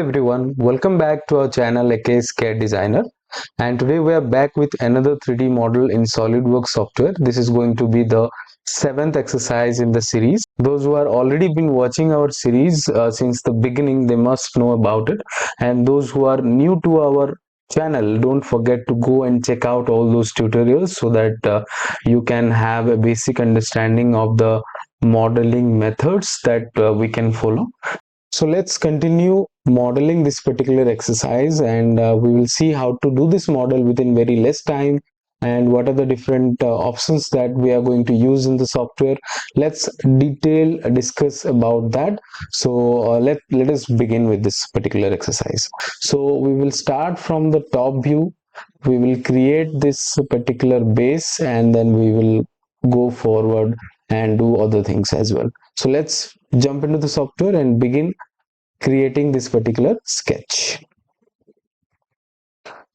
everyone, welcome back to our channel AK's CAD Designer, and today we are back with another 3D model in SolidWorks software. This is going to be the seventh exercise in the series. Those who are already been watching our series since the beginning, they must know about it, and those who are new to our channel, don't forget to go and check out all those tutorials so that you can have a basic understanding of the modeling methods that we can follow. So let's continue modeling this particular exercise, and we will see how to do this model within very less time and what are the different options that we are going to use in the software. Let's discuss about that. So let us begin with this particular exercise. So we will start from the top view. We will create this particular base and then we will go forward and do other things as well. So let's jump into the software and begin creating this particular sketch.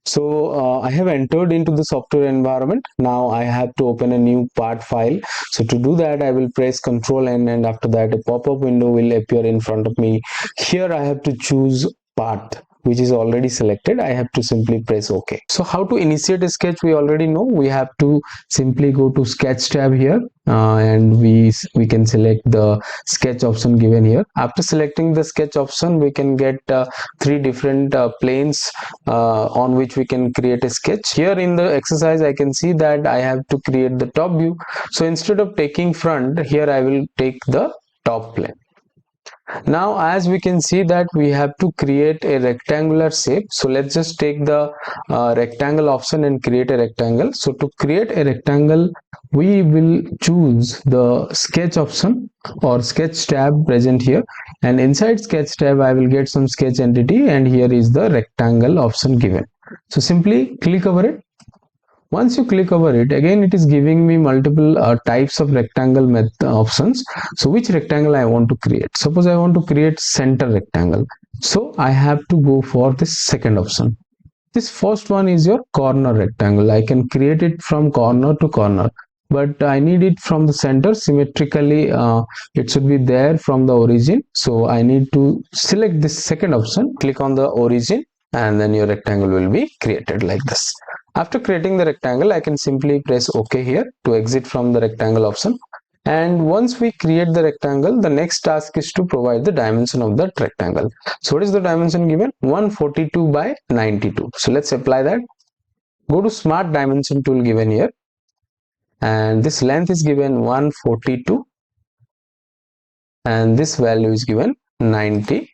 So I have entered into the software environment. Now I have to open a new part file. So to do that, I will press Ctrl N, and after that a pop-up window will appear in front of me. Here I have to choose part, which is already selected. I have to simply press OK. So how to initiate a sketch, we already know. We have to simply go to Sketch tab here, and we can select the sketch option given here. After selecting the sketch option, we can get three different planes on which we can create a sketch. Here in the exercise, I can see that I have to create the top view. So instead of taking front, here I will take the top plane. Now as we can see that we have to create a rectangular shape. So let's just take the rectangle option and create a rectangle. So to create a rectangle, we will choose the sketch option or sketch tab present here, and inside sketch tab I will get some sketch entity, and here is the rectangle option given. So simply click over it. Once you click over it, again it is giving me multiple types of rectangle options. So which rectangle I want to create? Suppose I want to create center rectangle. So I have to go for this second option. This first one is your corner rectangle. I can create it from corner to corner, but I need it from the center symmetrically. It should be there from the origin. So I need to select this second option, click on the origin, and then your rectangle will be created like this. After creating the rectangle, I can simply press OK here to exit from the rectangle option. And once we create the rectangle, the next task is to provide the dimension of that rectangle. So what is the dimension given? 142 by 92. So let's apply that. Go to Smart Dimension tool given here, and this length is given 142 and this value is given 90.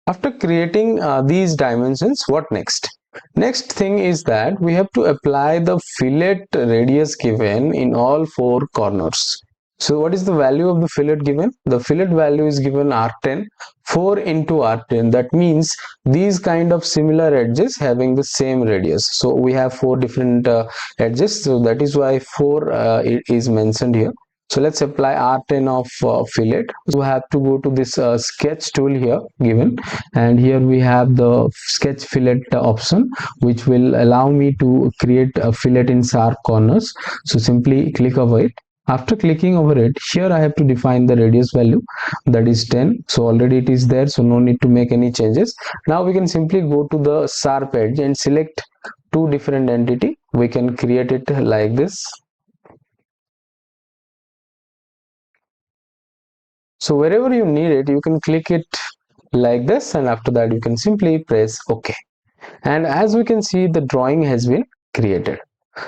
After creating these dimensions, what next? Next thing is that we have to apply the fillet radius given in all four corners. So what is the value of the fillet given? The fillet value is given R10, 4 into R10. That means these kind of similar edges having the same radius. So we have four different edges. So that is why 4 is mentioned here. So let's apply R10 of fillet. So we have to go to this sketch tool here given, and here we have the sketch fillet option, which will allow me to create a fillet in sharp corners. So simply click over it. After clicking over it, here I have to define the radius value, that is 10. So already it is there, so no need to make any changes. Now we can simply go to the sharp edge and select two different entity. We can create it like this. So wherever you need it, you can click it like this, and after that you can simply press OK. And as we can see, the drawing has been created.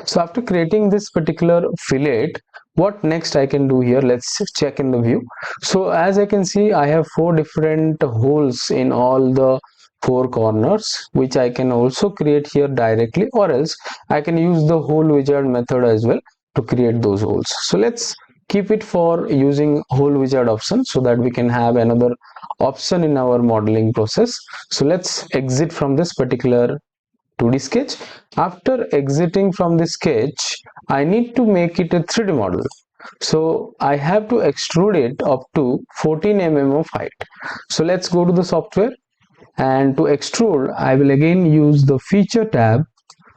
So after creating this particular fillet, what next I can do here? Let's check in the view. So as I can see, I have four different holes in all the four corners, which I can also create here directly, or else I can use the hole wizard method as well to create those holes. So let's keep it for using hole wizard option so that we can have another option in our modeling process. So let's exit from this particular 2D sketch. After exiting from the sketch, I need to make it a 3D model. So I have to extrude it up to 14 mm of height. So let's go to the software, and to extrude I will again use the feature tab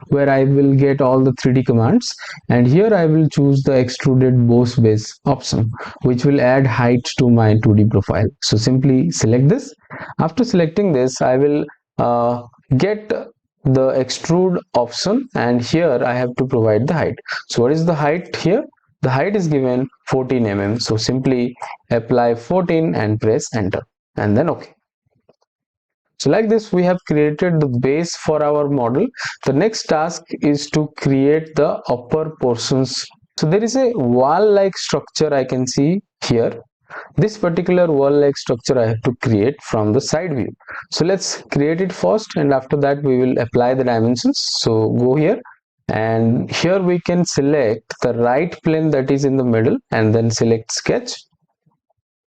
where I will get all the 3D commands, and here I will choose the extruded boss base option, which will add height to my 2D profile. So simply select this. After selecting this, I will get the extrude option, and here I have to provide the height. So what is the height here? The height is given 14 mm. So simply apply 14 and press enter, and then OK. So like this, we have created the base for our model. The next task is to create the upper portions. So there is a wall-like structure I can see here. This particular wall-like structure I have to create from the side view. So let's create it first, and after that we will apply the dimensions. So go here, and here we can select the right plane that is in the middle, and then select sketch.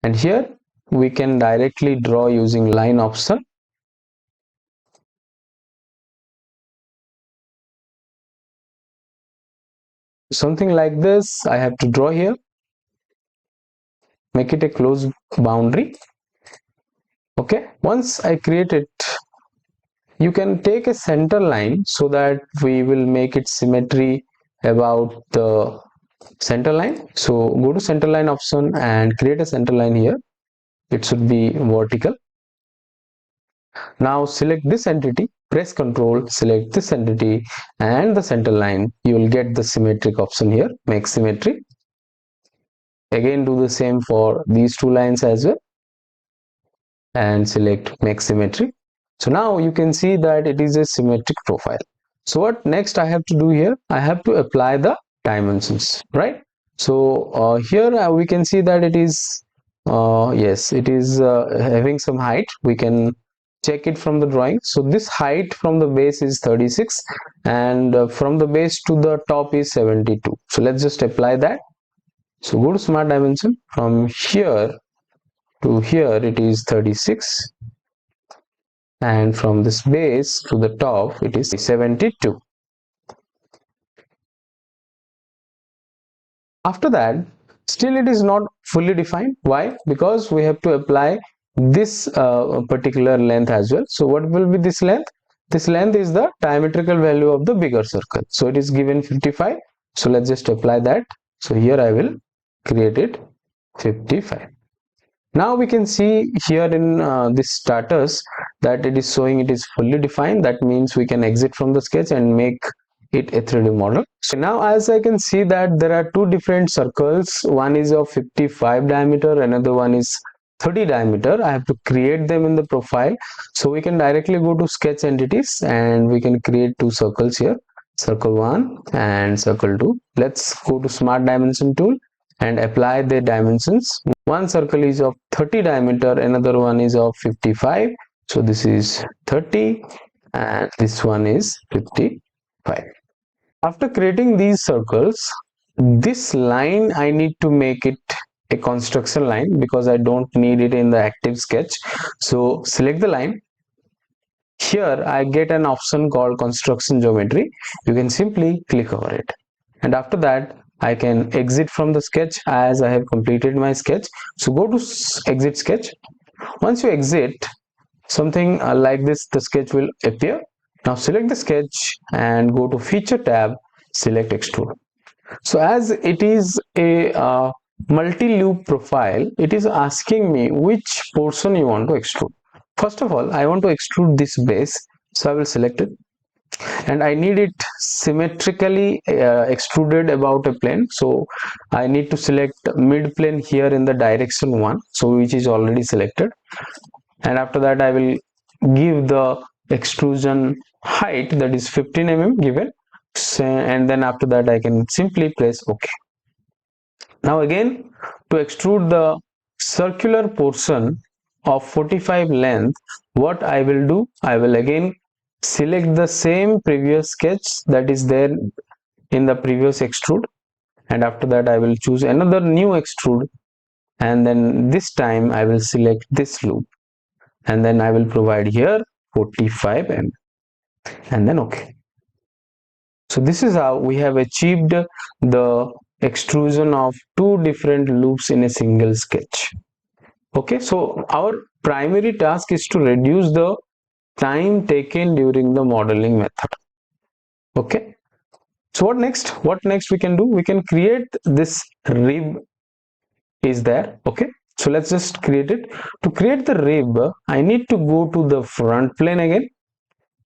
And here we can directly draw using line option. Something like this I have to draw here. Make it a close boundary. Okay, once I create it, you can take a center line so that we will make it symmetry about the center line. So go to center line option and create a center line here. It should be vertical. Now select this entity, press Ctrl, select this entity and the center line. You will get the symmetric option here, make symmetry. Again do the same for these two lines as well, and select make symmetry. So now you can see that it is a symmetric profile. So what next I have to do here? I have to apply the dimensions, right? So here we can see that it is yes, it is having some height. We can check it from the drawing. So this height from the base is 36, and from the base to the top is 72. So let's just apply that. So go to smart dimension. From here to here it is 36, and from this base to the top it is 72. After that, still it is not fully defined. Why? Because we have to apply this particular length as well. So what will be this length? This length is the diametrical value of the bigger circle. So it is given 55. So let's just apply that. So here I will create it 55. Now we can see here in this status that it is showing it is fully defined. That means we can exit from the sketch and make it a 3D model. So now as I can see that there are two different circles. One is of 55 diameter, another one is 30 diameter. I have to create them in the profile. So we can directly go to sketch entities and we can create two circles here. Circle 1 and circle 2. Let's go to smart dimension tool and apply the dimensions. One circle is of 30 diameter, another one is of 55. So this is 30 and this one is 55. After creating these circles, this line I need to make it a construction line because I don't need it in the active sketch. So select the line. Here I get an option called construction geometry. You can simply click over it, and after that I can exit from the sketch as I have completed my sketch. So go to exit sketch. Once you exit, something like this, the sketch will appear. Now select the sketch and go to feature tab, select extrude. So as it is a multi-loop profile, it is asking me which portion you want to extrude. First of all, I want to extrude this base, so I will select it, and I need it symmetrically extruded about a plane. So I need to select mid plane here in the direction 1, so which is already selected, and after that I will give the extrusion height, that is 15 mm given, and then after that I can simply press OK. Now again, to extrude the circular portion of 45 length, what I will do, I will again select the same previous sketch that is there in the previous extrude, and after that I will choose another new extrude, and then this time I will select this loop, and then I will provide here 45 mm, and then OK. So this is how we have achieved the extrusion of two different loops in a single sketch. Okay, so our primary task is to reduce the time taken during the modeling method. Okay, so what next we can do, we can create this rib is there. Okay, so let's just create it. To create the rib, I need to go to the front plane again,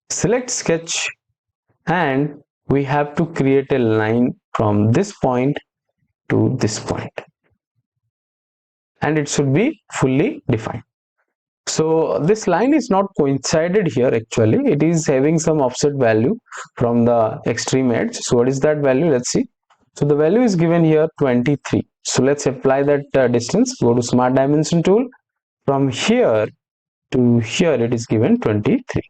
select sketch, and we have to create a line from this point to this point, and it should be fully defined. So this line is not coincided here, actually it is having some offset value from the extreme edge. So what is that value? Let's see. So the value is given here 23. So let's apply that distance. Go to smart dimension tool. From here to here it is given 23,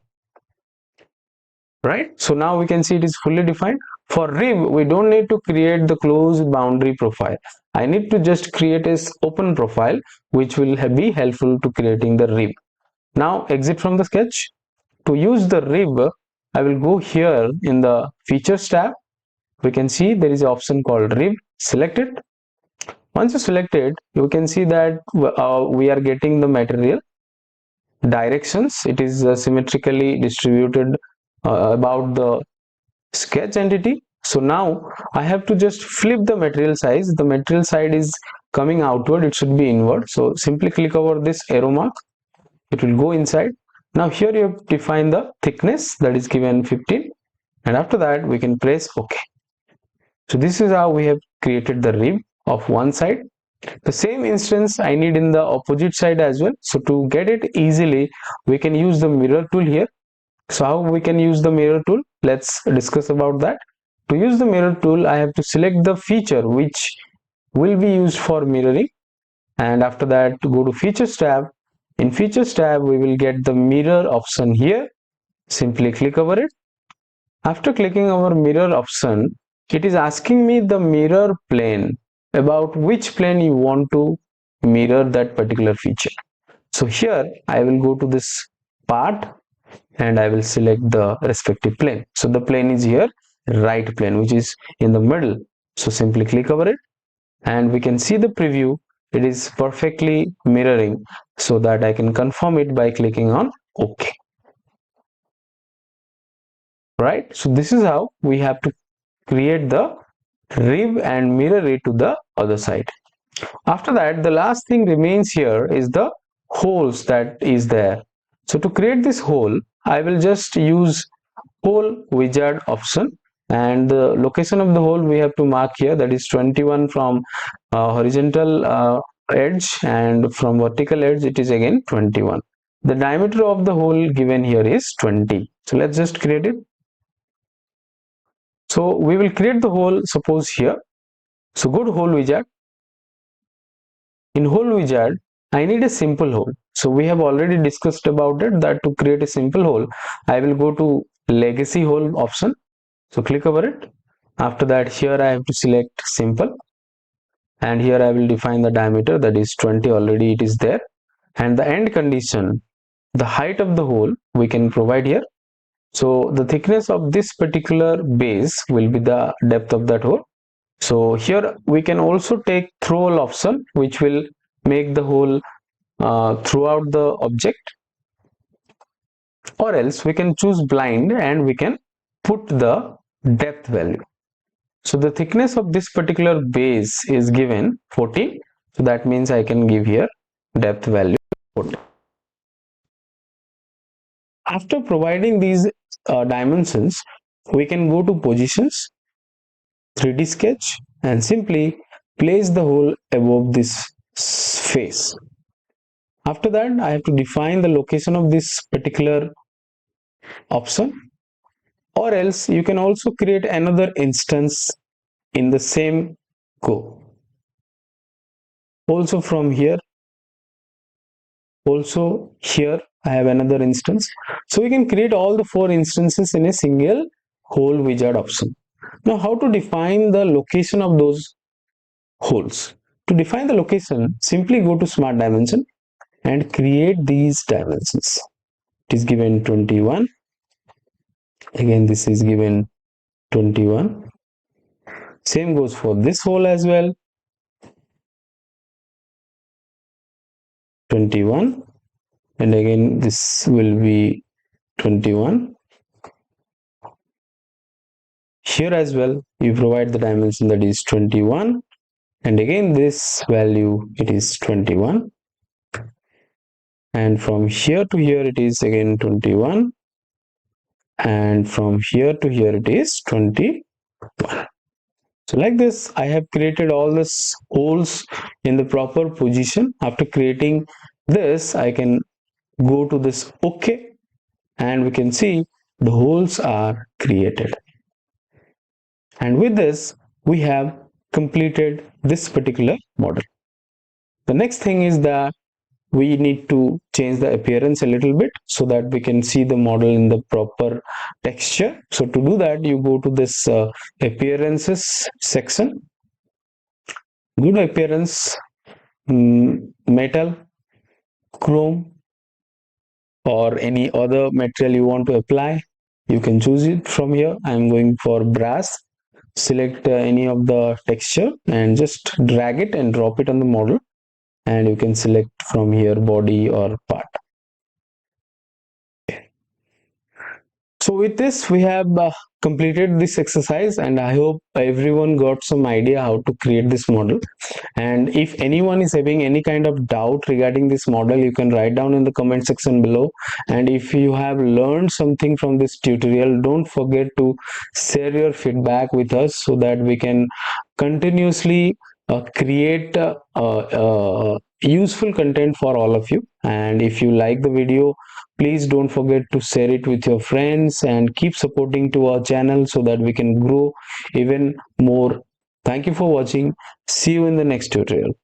right? So now we can see it is fully defined. For rib, we don't need to create the closed boundary profile. I need to just create this open profile, which will be helpful to creating the rib. Now exit from the sketch. To use the rib, I will go here in the features tab. We can see there is an option called rib. Select it. Once you select it, you can see that we are getting the material directions. It is symmetrically distributed about the sketch entity. So now I have to just flip the material size. The material side is coming outward, it should be inward. So simply click over this arrow mark, it will go inside. Now here you have defined the thickness, that is given 15, and after that we can press OK. So this is how we have created the rib of one side. The same instance I need in the opposite side as well. So to get it easily, we can use the mirror tool here. So how we can use the mirror tool? Let's discuss about that. To use the mirror tool, I have to select the feature which will be used for mirroring, and after that to go to features tab. In features tab, we will get the mirror option here. Simply click over it. After clicking over mirror option, it is asking me the mirror plane, about which plane you want to mirror that particular feature. So here I will go to this part and I will select the respective plane. So the plane is here, right plane, which is in the middle. So simply click over it and we can see the preview. It is perfectly mirroring, so that I can confirm it by clicking on OK. Right, so this is how we have to create the rib and mirror it to the other side. After that, the last thing remains here is the holes that is there. So to create this hole, I will just use hole wizard option, and the location of the hole we have to mark here, that is 21 from horizontal edge, and from vertical edge it is again 21. The diameter of the hole given here is 20. So let's just create it. So we will create the hole, suppose here. So go to hole wizard. In hole wizard, I need a simple hole. So we have already discussed about it, that to create a simple hole, I will go to legacy hole option. So click over it. After that, here I have to select simple, and here I will define the diameter, that is 20. Already it is there, and the end condition, the height of the hole we can provide here. So the thickness of this particular base will be the depth of that hole. So here we can also take through hole option, which will make the hole throughout the object, or else we can choose blind and we can put the depth value. So the thickness of this particular base is given 14. So that means I can give here depth value 14. After providing these dimensions, we can go to positions, 3D sketch, and simply place the hole above this face. After that, I have to define the location of this particular option, or else you can also create another instance in the same go. Also from here, also here I have another instance. So we can create all the 4 instances in a single hole wizard option. Now how to define the location of those holes? To define the location, simply go to smart dimension and create these dimensions. It is given 21. Again, this is given 21. Same goes for this hole as well. 21. And again, this will be 21. Here as well, you provide the dimension, that is 21, and again this value, it is 21, and from here to here it is again 21, and from here to here it is 21. So like this, I have created all these holes in the proper position. After creating this, I can go to this OK, and we can see the holes are created. And with this, we have completed this particular model. The next thing is that we need to change the appearance a little bit so that we can see the model in the proper texture. So to do that, you go to this appearances section, go to appearance, metal, chrome, or any other material you want to apply. You can choose it from here. I'm going for brass. Select any of the texture and just drag it and drop it on the model, and you can select from here body or part. So with this, we have completed this exercise, and I hope everyone got some idea how to create this model. And if anyone is having any kind of doubt regarding this model, you can write down in the comment section below. And if you have learned something from this tutorial, don't forget to share your feedback with us so that we can continuously create useful content for all of you. And if you like the video, please don't forget to share it with your friends and keep supporting to our channel so that we can grow even more. Thank you for watching. See you in the next tutorial.